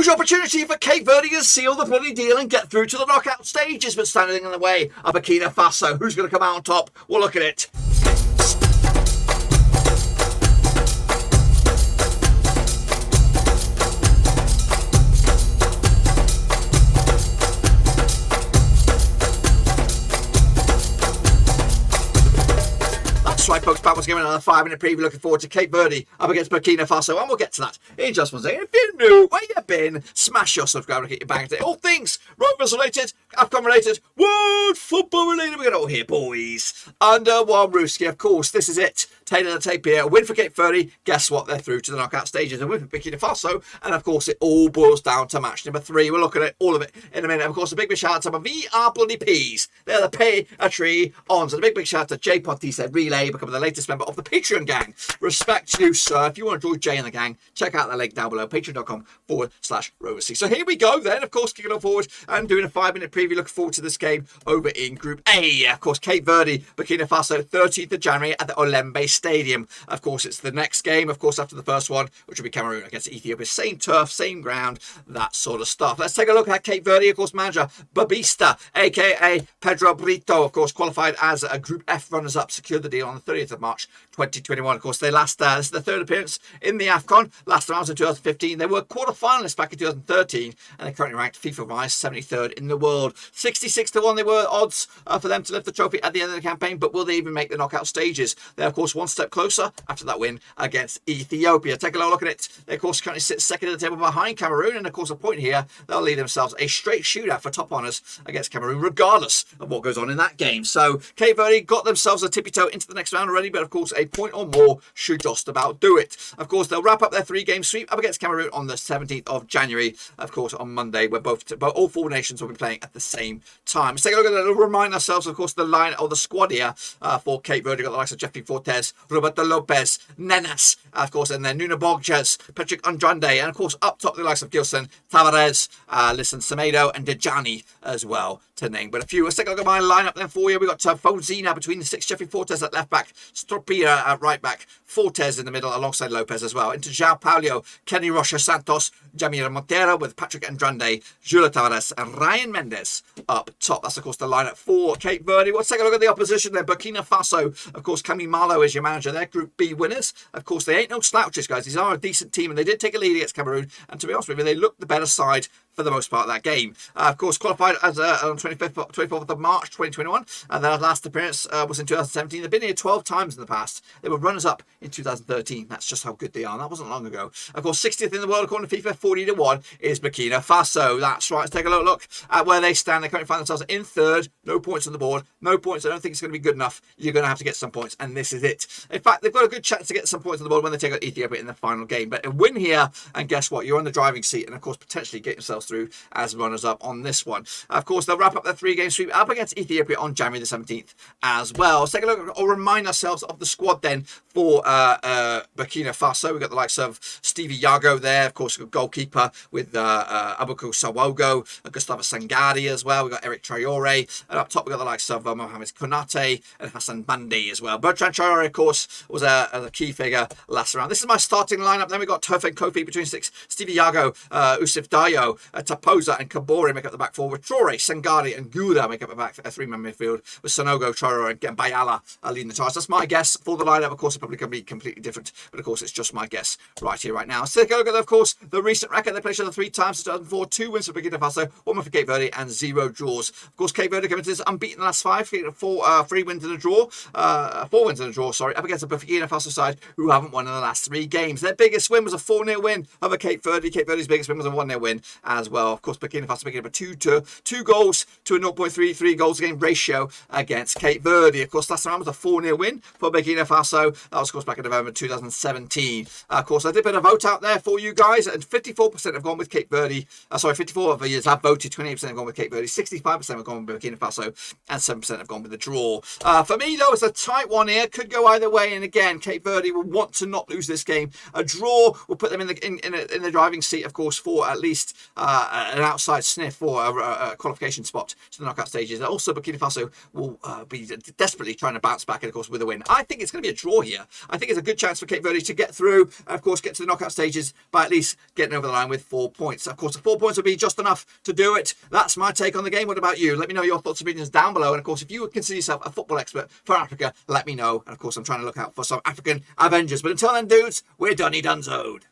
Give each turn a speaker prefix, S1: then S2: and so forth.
S1: Huge opportunity for Cape Verde to seal the bloody deal and get through to the knockout stages, but standing in the way of Burkina Faso. Who's going to come out on top? We'll look at it. That's right, folks. Pat was giving another 5-minute preview. Looking forward to Cape Verde up against Burkina Faso, and we'll get to that in just one second. If you're new, where you been, smash your subscribe and get your bang today. All things Rovers related, AFCON related, world football related. We got it all here, boys. Under one Ruski, of course. This is it. Taylor the tape here. A win for Cape Verde. Guess what? They're through to the knockout stages. A win for Burkina Faso. And of course, it all boils down to match number 3. We'll look at it, all of it, in a minute. Of course, a big shout out to my VR bloody P's. They're the pay a tree on. So the big shout out to J Pod. He said Relay, becoming the latest member of the Patreon gang. Respect to you, sir. If you want to join Jay and the gang, check out the link down below. Patreon.com/Roverseas. So here we go then. Of course, kicking on forward and doing a 5-minute preview. Looking forward to this game over in Group A. Of course, Cape Verde, Burkina Faso, 13th of January at the Olembe Stadium. Of course, it's the next game, of course, after the first one, which will be Cameroon against Ethiopia. Same turf, same ground, that sort of stuff. Let's take a look at Cape Verde, of course, manager Babista, a.k.a. Pedro Brito, of course, qualified as a Group F runners-up, secured the deal on the 30th of March, 2021. Of course, they last, this is the third appearance in the AFCON. Last round was in 2015. They were quarter-finalists back in 2013, and they're currently ranked FIFA-wise 73rd in the world. 66-1 they were odds for them to lift the trophy at the end of the campaign, but will they even make the knockout stages? They're, of course, one step closer after that win against Ethiopia. Take a look at it. They, of course, currently sit second at the table behind Cameroon, and, of course, a point here, they'll lead themselves a straight shootout for top honours against Cameroon, regardless of what goes on in that game. So, Cape Verde got themselves a tippy-toe into the next round already, but, of course, a point or more should just about do it. Of course, they'll wrap up their 3-game sweep up against Cameroon on the 17th of January, of course, on Monday, where all 4 nations will be playing at the same time. Let's take a look at it. We'll remind ourselves, of course, the line or the squad here for Cape Verde. Got the likes of Jeffrey Fortes, Roberto Lopez, Nenas, of course, and then Nuno Borges, Patrick Andrade, and of course, up top, the likes of Gilson, Tavares, Listen Semedo, and Dejani as well, to name but a few. Let's take a look at my lineup then for you. We've got Fonzina between the 6, Jeffrey Fortes at left back, Stropira at right back, Fortes in the middle alongside Lopez as well. Into João Paulo, Kenny Rocha Santos, Jamir Montero with Patrick Andrade, Julio Tavares, and Ryan Mendes up top. That's, of course, the lineup for Cape Verde. Let's take a look at the opposition then. Burkina Faso, of course, Camille Malo is your manager. They're Group B winners. Of course, they ain't no slouches, guys. These are a decent team, and they did take a lead against Cameroon. And to be honest with you, they looked the better side for the most part of that game. Of course, qualified as on 24th of March 2021, and their last appearance was in 2017. They've been here 12 times in the past. They were runners-up in 2013. That's just how good they are, and that wasn't long ago. Of course, 60th in the world according to FIFA, 40-1 is Burkina Faso. That's right. Let's take a look at where they stand. They currently find themselves in 3rd. No points on the board. No points. I don't think it's going to be good enough. You're going to have to get some points, and this is it. In fact, they've got a good chance to get some points on the board when they take out Ethiopia in the final game. But a win here, and guess what? You're on the driving seat, and of course, potentially get yourselves through as runners-up on this one. Of course, they'll wrap up their 3-game sweep up against Ethiopia on January the 17th as well. Let's take a look or remind ourselves of the squad then for Burkina Faso. We've got the likes of Stevie Yago there, of course, goalkeeper with Abuko Sawogo, Gustavo Sangari as well. We've got Eric Traore, and up top we've got the likes of Mohamed Konate and Hassan Bandi as well. Bertrand Traore, of course, was a key figure last round. This is my starting lineup. Then we've got Turf and Kofi between 6, Stevie Yago, Usif Dayo, Taposa and Kabore make up the back 4, with Traore, Sangari and Gouda make up the back 3-man midfield, with Sonogo, Traore and Bayala leading the charge. That's my guess for the lineup. Of course, it's probably going to be completely different, but of course, it's just my guess right here, right now. Let's take a look at, of course, the recent record. They played each other 3 times, 2004, 2 wins for Burkina Faso, 1 win for Cape Verde, and 0 draws. Of course, Cape Verde coming to this unbeaten the last 5, 3 wins and a draw, 4 wins and a draw, sorry, up against a Burkina Faso side who haven't won in the last 3 games. Their biggest win was a 4-0 win over Cape Verde. Cape Verde's biggest win was a 1-0 win as well. Of course, Burkina Faso making up a 2 goals to a 0.33 goals game ratio against Cape Verde. Of course, last time was a 4-0 win for Burkina Faso. That was, of course, back in November 2017. Of course, I did put a vote out there for you guys, and 54% have gone with Cape Verde. 54 of you have voted, 28% have gone with Cape Verde, 65% have gone with Burkina Faso, and 7% have gone with the draw. For me, though, it's a tight one here. Could go either way, and again, Cape Verde will want to not lose this game. A draw will put them in the driving seat, of course, for at least an outside sniff for a qualification spot to the knockout stages. Also, Burkina Faso will be desperately trying to bounce back, and of course with a win. I think it's going to be a draw here. I think it's a good chance for Cape Verde to get through, and of course get to the knockout stages by at least getting over the line with 4 points. Of course, the 4 points will be just enough to do it. That's my take on the game. What about you? Let me know your thoughts and opinions down below. And of course, if you would consider yourself a football expert for Africa, let me know. And of course, I'm trying to look out for some African Avengers. But until then, dudes, we're Dunny Dunzoed.